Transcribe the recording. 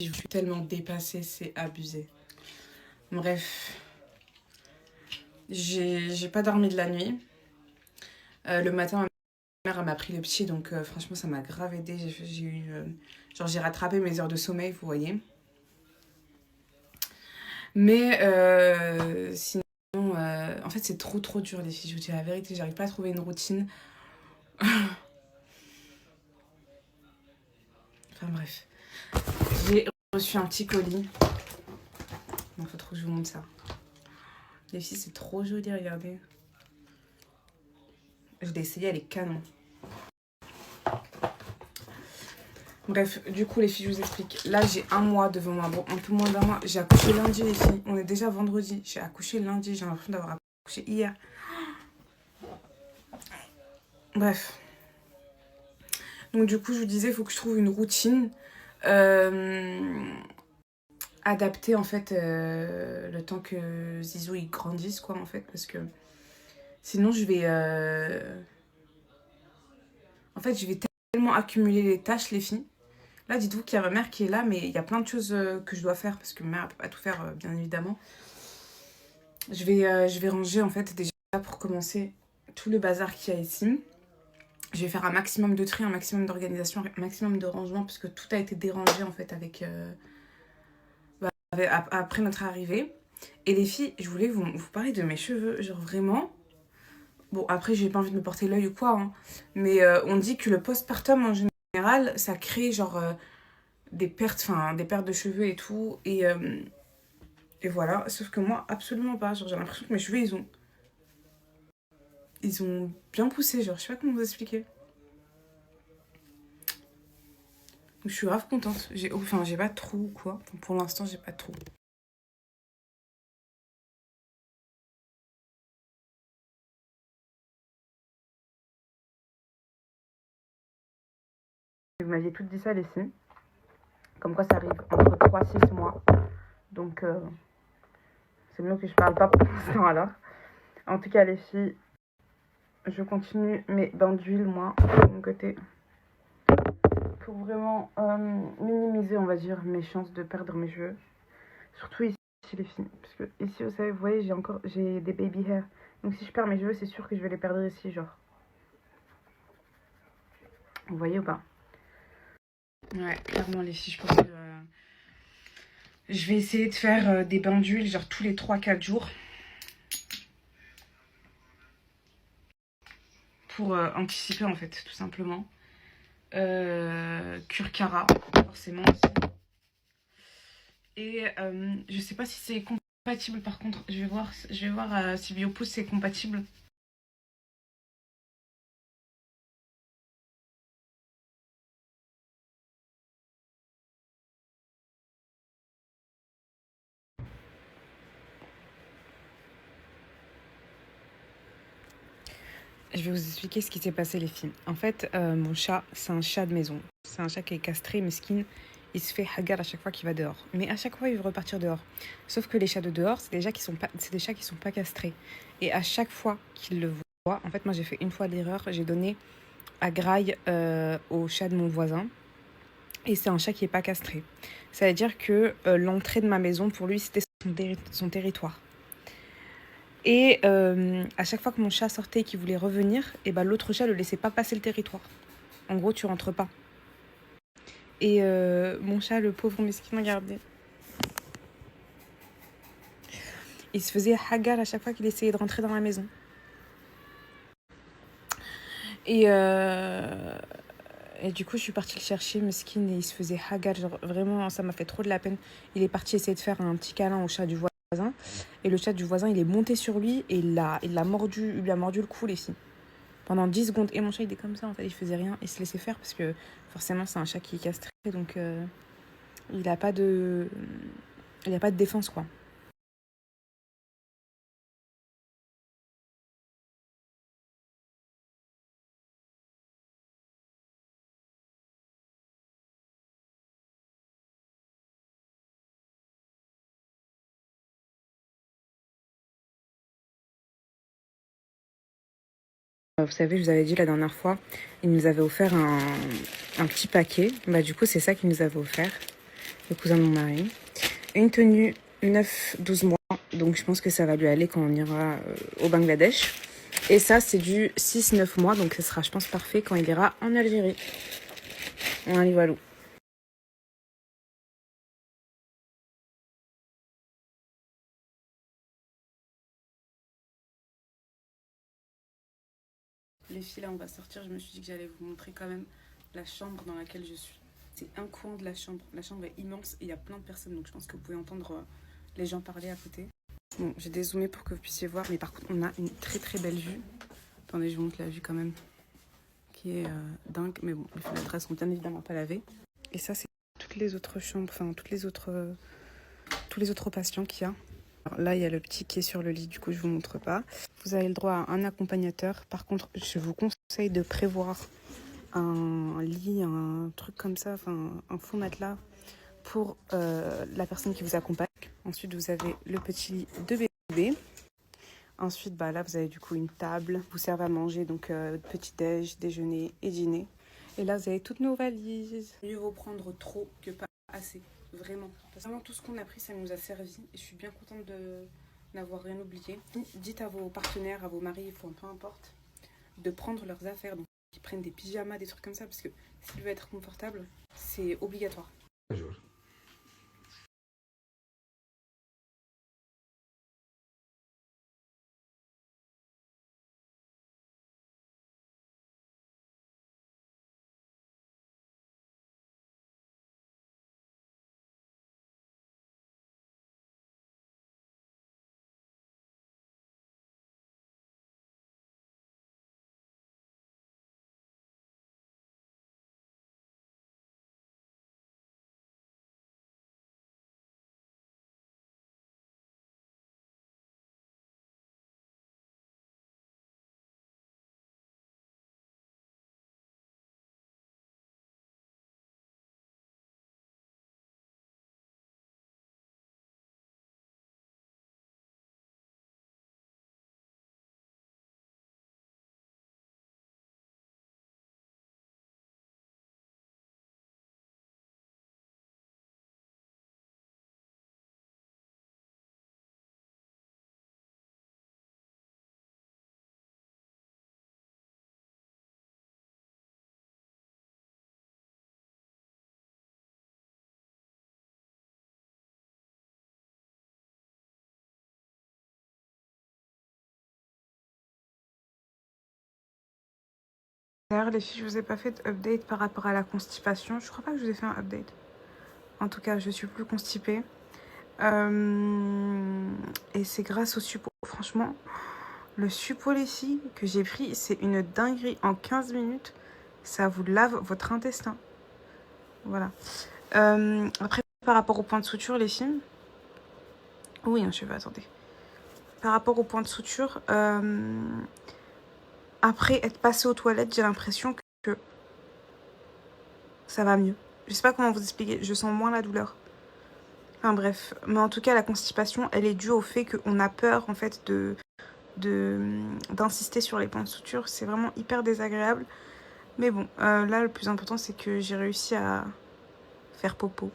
Je suis tellement dépassée, c'est abusé. Bref, j'ai pas dormi de la nuit. Le matin, ma mère elle m'a pris le petit, donc franchement, ça m'a grave aidé. J'ai eu, genre, j'ai rattrapé mes heures de sommeil, vous voyez. Mais sinon, en fait, c'est trop dur, les filles. Je vous dis la vérité, j'arrive pas à trouver une routine. Enfin bref, j'ai reçu un petit colis. Il faut trop que je vous montre ça. Les filles, c'est trop joli, regardez. Je l'ai essayé, elle est canon. Bref, du coup, les filles, je vous explique. Là, j'ai un mois devant moi. Bon, un peu moins d'un mois. J'ai accouché lundi, les filles. On est déjà vendredi. J'ai accouché lundi. J'ai l'impression d'avoir accouché hier. Bref. Donc, du coup, je vous disais, il faut que je trouve une routine adaptée, en fait, le temps que Zizou, il grandisse, quoi, en fait. Parce que sinon, je vais... En fait, je vais tellement accumuler les tâches, les filles. Là, dites-vous qu'il y a ma mère qui est là, mais il y a plein de choses que je dois faire. Parce que ma mère ne peut pas tout faire, bien évidemment. Je vais ranger en fait déjà pour commencer tout le bazar qu'il y a ici. Je vais faire un maximum de tri, un maximum d'organisation, un maximum de rangement puisque tout a été dérangé en fait après notre arrivée. Et les filles, je voulais vous parler de mes cheveux, genre vraiment. Bon, après, j'ai pas envie de me porter l'œil ou quoi, hein, mais on dit que le postpartum en général, ça crée genre des pertes de cheveux et tout. Et voilà, sauf que moi, absolument pas. Genre, j'ai l'impression que mes cheveux, ils ont bien poussé, genre, je sais pas comment vous expliquer. Donc, je suis grave contente. J'ai pas de trou ou quoi. Enfin, pour l'instant, j'ai pas de trou. Vous m'aviez toutes dit ça, les filles. Comme quoi, ça arrive entre 3 et 6 mois. Donc, c'est mieux que je parle pas pour l'instant, alors. En tout cas, les filles, je continue mes bains d'huile, moi, de mon côté. Pour vraiment minimiser, on va dire, mes chances de perdre mes cheveux. Surtout ici, les filles. Parce que ici, vous savez, vous voyez, j'ai des baby hair. Donc, si je perds mes cheveux, c'est sûr que je vais les perdre ici, genre. Vous voyez ou pas? Ouais, clairement, les filles, je pense que je vais essayer de faire des bains d'huile, genre tous les 3 4 jours. Pour anticiper, en fait, tout simplement. Curcara, forcément aussi. Et je sais pas si c'est compatible, par contre. Je vais voir si Biopousse c'est compatible. Je vais vous expliquer ce qui s'est passé, les filles. En fait, mon chat, c'est un chat de maison. C'est un chat qui est castré, mesquine. Il se fait hagar à chaque fois qu'il va dehors. Mais à chaque fois, il veut repartir dehors. Sauf que les chats de dehors, c'est des chats qui sont pas castrés. Et à chaque fois qu'il le voit, en fait, moi, j'ai fait une fois l'erreur. J'ai donné à graille au chat de mon voisin. Et c'est un chat qui est pas castré. Ça veut dire que l'entrée de ma maison, pour lui, c'était son territoire. Et à chaque fois que mon chat sortait et qu'il voulait revenir, et ben l'autre chat ne le laissait pas passer le territoire. En gros, tu rentres pas. Et mon chat, le pauvre mesquin, regardez. Il se faisait hagar à chaque fois qu'il essayait de rentrer dans la maison. Et du coup, je suis partie le chercher, mesquin, et il se faisait hagar. Genre, vraiment, ça m'a fait trop de la peine. Il est parti essayer de faire un petit câlin au chat du voisin. Et le chat du voisin, il est monté sur lui et il lui a mordu le cou, les filles. Pendant 10 secondes. Et mon chat, il était comme ça, en fait. Il faisait rien. Il se laissait faire parce que forcément, c'est un chat qui est castré. Donc, il a pas de défense, quoi. Vous savez, je vous avais dit la dernière fois, il nous avait offert un petit paquet. Bah, du coup, c'est ça qu'il nous avait offert. le cousin de mon mari. Une tenue 9-12 mois, donc je pense que ça va lui aller quand on ira au Bangladesh. Et ça, c'est du 6-9 mois, donc ce sera, je pense, parfait quand il ira en Algérie. Allez, voilà. Les filles, là, on va sortir. Je me suis dit que j'allais vous montrer quand même la chambre dans laquelle je suis. C'est un coin de la chambre. La chambre est immense et il y a plein de personnes, donc je pense que vous pouvez entendre les gens parler à côté. Bon, j'ai dézoomé pour que vous puissiez voir, mais par contre, on a une très très belle vue. Attendez, je vous montre la vue quand même, qui est dingue. Mais bon, les fenêtres, elles sont bien évidemment pas lavées. Et ça, c'est toutes les autres chambres, enfin, tous les autres patients qu'il y a. Alors là, il y a le petit qui est sur le lit, du coup, je vous montre pas. Vous avez le droit à un accompagnateur. Par contre, je vous conseille de prévoir un lit, un truc comme ça, enfin, un faux matelas pour la personne qui vous accompagne. Ensuite, vous avez le petit lit de bébé. Ensuite, bah, là, vous avez du coup une table. Vous servez à manger, donc petit-déj, déjeuner et dîner. Et là, vous avez toutes nos valises. Mieux vaut prendre trop que pas assez. Vraiment. Parce que vraiment, tout ce qu'on a pris, ça nous a servi. Et je suis bien contente de n'avoir rien oublié. Dites à vos partenaires, à vos maris, enfin, peu importe, de prendre leurs affaires. Donc, ils prennent des pyjamas, des trucs comme ça. Parce que s'il veut être confortable, c'est obligatoire. Bonjour. D'ailleurs, les filles, je vous ai pas fait d'update par rapport à la constipation. Je crois pas que je vous ai fait un update. En tout cas, je suis plus constipée. Et c'est grâce au suppo. Franchement, le suppo, les filles, que j'ai pris, c'est une dinguerie. En 15 minutes, ça vous lave votre intestin. Voilà. Après, par rapport au point de suture, les filles. Oui, un cheveu, attendez. Par rapport au point de suture, après être passé aux toilettes, j'ai l'impression que ça va mieux. Je sais pas comment vous expliquer, je sens moins la douleur. Enfin bref, mais en tout cas, la constipation, elle est due au fait qu'on a peur, en fait, d'insister sur les points de suture. C'est vraiment hyper désagréable. Mais bon, là, le plus important, c'est que j'ai réussi à faire popo.